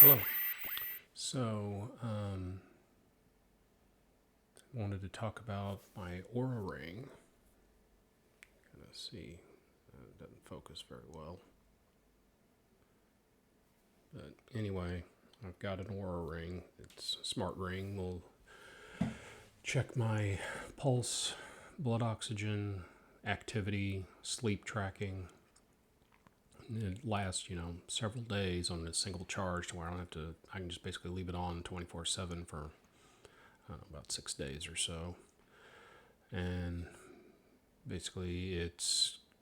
Hello. So, I wanted to talk about my Oura ring. Gonna see, it doesn't focus very well. But anyway, I've got an Oura ring. It's a smart ring. Will check my pulse, blood oxygen, activity, sleep tracking. It lasts, several days on a single charge to where I can just basically leave it on 24/7 for about 6 days or so. And basically, it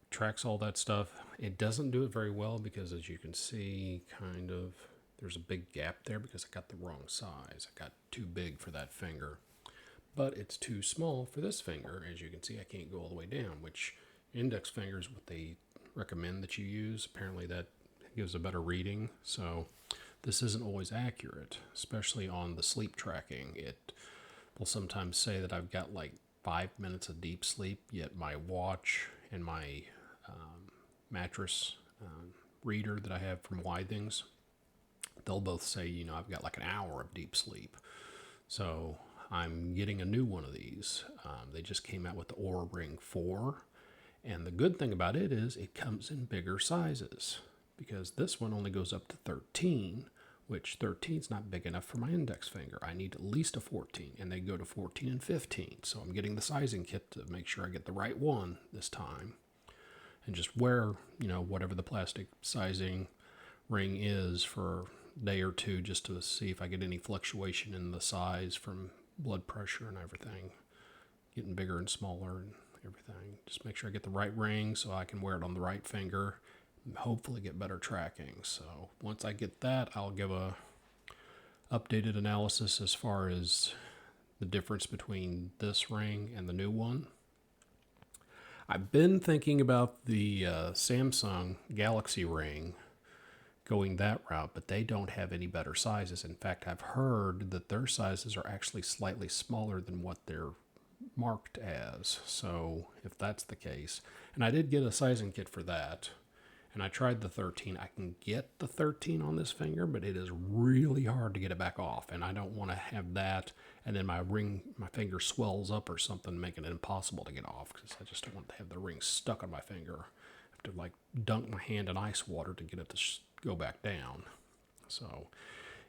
tracks all that stuff. It doesn't do it very well because, as you can see, there's a big gap there because I got the wrong size. I got too big for that finger. But it's too small for this finger. As you can see, I can't go all the way down, which index finger is what they recommend that you use. Apparently that gives a better reading. So this isn't always accurate, especially on the sleep tracking. It will sometimes say that I've got like 5 minutes of deep sleep, yet my watch and my mattress reader that I have from Withings, they'll both say, I've got like an hour of deep sleep. So I'm getting a new one of these. They just came out with the Oura Ring 4. And the good thing about it is it comes in bigger sizes, because this one only goes up to 13, which 13 is not big enough for my index finger. I need at least a 14, and they go to 14 and 15. So I'm getting the sizing kit to make sure I get the right one this time, and just wear, whatever the plastic sizing ring is for a day or two, just to see if I get any fluctuation in the size from blood pressure and everything, getting bigger and smaller and everything. Just make sure I get the right ring so I can wear it on the right finger and hopefully get better tracking. So once I get that, I'll give a updated analysis as far as the difference between this ring and the new one. I've been thinking about the Samsung Galaxy ring, going that route, but they don't have any better sizes. In fact, I've heard that their sizes are actually slightly smaller than what they're marked as. So if that's the case, and I did get a sizing kit for that, and I tried the 13. I can get the 13 on this finger, but it is really hard to get it back off, and I don't want to have that and then my finger swells up or something, making it impossible to get off, because I just don't want to have the ring stuck on my finger. I have to like dunk my hand in ice water to get it to go back down. So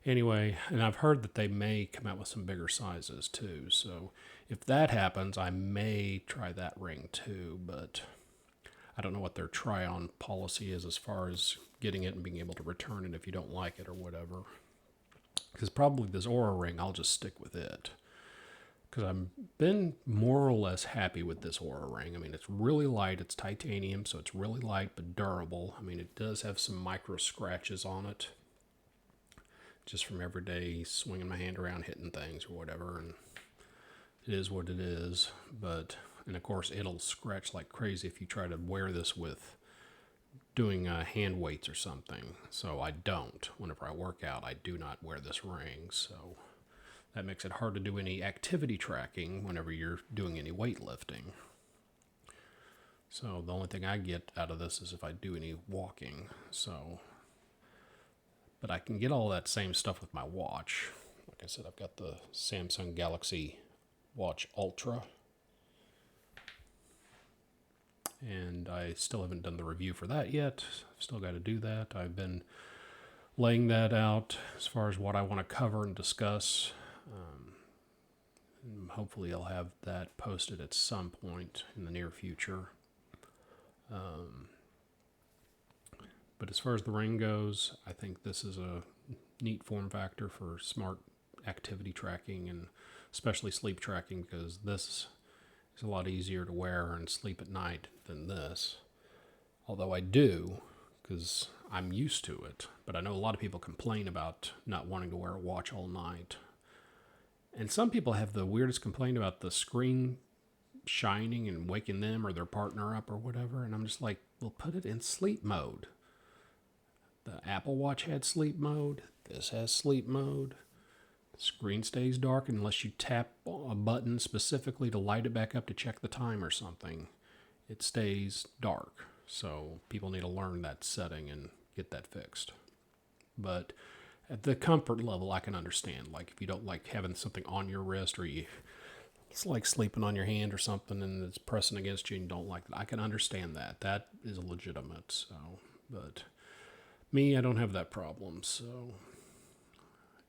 anyway, and I've heard that they may come out with some bigger sizes too. So if that happens, I may try that ring too, but I don't know what their try-on policy is as far as getting it and being able to return it if you don't like it or whatever. Because probably this Oura ring, I'll just stick with it. Because I've been more or less happy with this Oura ring. I mean, it's really light. It's titanium, so it's really light but durable. I mean, it does have some micro scratches on it, just from every day swinging my hand around, hitting things or whatever, and it is what it is. And of course, it'll scratch like crazy if you try to wear this with doing hand weights or something. So I don't. Whenever I work out, I do not wear this ring. So that makes it hard to do any activity tracking whenever you're doing any weightlifting. So the only thing I get out of this is if I do any walking. But I can get all that same stuff with my watch. Like I said, I've got the Samsung Galaxy Watch Ultra, and I still haven't done the review for that yet. I've still got to do that. I've been laying that out as far as what I want to cover and discuss. And hopefully I'll have that posted at some point in the near future. But as far as the ring goes, I think this is a neat form factor for smart activity tracking, and especially sleep tracking, because this is a lot easier to wear and sleep at night than this. Although I do, because I'm used to it. But I know a lot of people complain about not wanting to wear a watch all night. And some people have the weirdest complaint about the screen shining and waking them or their partner up or whatever. And I'm just like, well, put it in sleep mode. The Apple Watch had sleep mode. This has sleep mode. The screen stays dark unless you tap a button specifically to light it back up to check the time or something. It stays dark. So people need to learn that setting and get that fixed. But At the comfort level, I can understand. Like if you don't like having something on your wrist, or it's like sleeping on your hand or something and it's pressing against you and you don't like that. I can understand that. That is legitimate. So, but me, I don't have that problem. So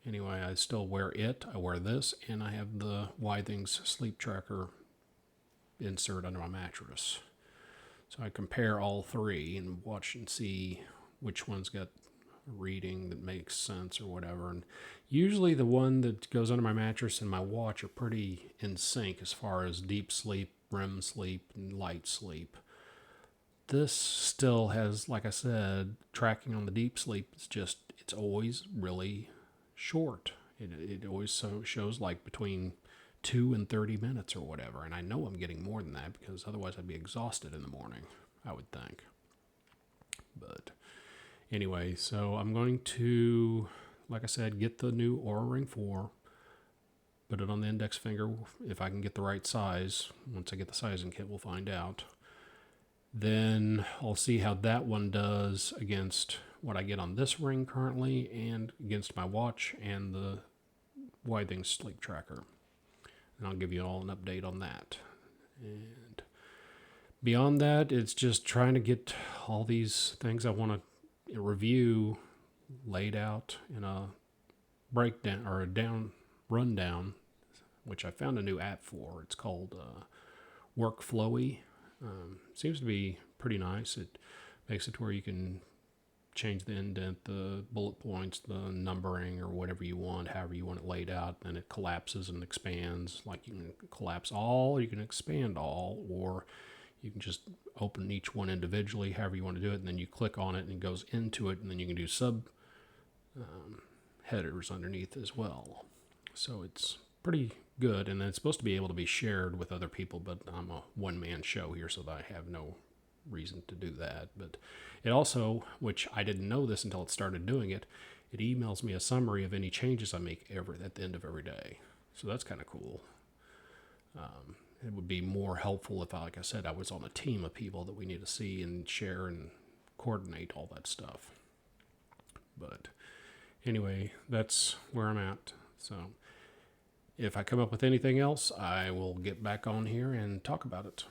anyway, I still wear it. I wear this, and I have the Withings sleep tracker insert under my mattress. So I compare all three and watch and see which one's got a reading that makes sense or whatever. And usually the one that goes under my mattress and my watch are pretty in sync as far as deep sleep, REM sleep, and light sleep. This still has, like I said, tracking on the deep sleep. It's always really short. It always shows like between 2 and 30 minutes or whatever. And I know I'm getting more than that because otherwise I'd be exhausted in the morning, I would think. But anyway, so I'm going to, like I said, get the new Oura Ring 4, put it on the index finger if I can get the right size. Once I get the sizing kit, we'll find out. Then I'll see how that one does against what I get on this ring currently and against my watch and the Withings sleep tracker. And I'll give you all an update on that. And beyond that, it's just trying to get all these things I want to review laid out in a breakdown or a rundown, which I found a new app for. It's called Workflowy. Seems to be pretty nice. It makes it to where you can change the indent, the bullet points, the numbering, or whatever you want, however you want it laid out. Then it collapses and expands. Like you can collapse all, you can expand all, or you can just open each one individually, however you want to do it. And then you click on it and it goes into it, and then you can do sub headers underneath as well. So it's pretty good, and it's supposed to be able to be shared with other people, but I'm a one-man show here, so that I have no reason to do that. But it also, which I didn't know this until it started doing it, it emails me a summary of any changes I make at the end of every day. So that's kind of cool. It would be more helpful if, like I said, I was on a team of people that we need to see and share and coordinate all that stuff. But anyway, that's where I'm at. So if I come up with anything else, I will get back on here and talk about it.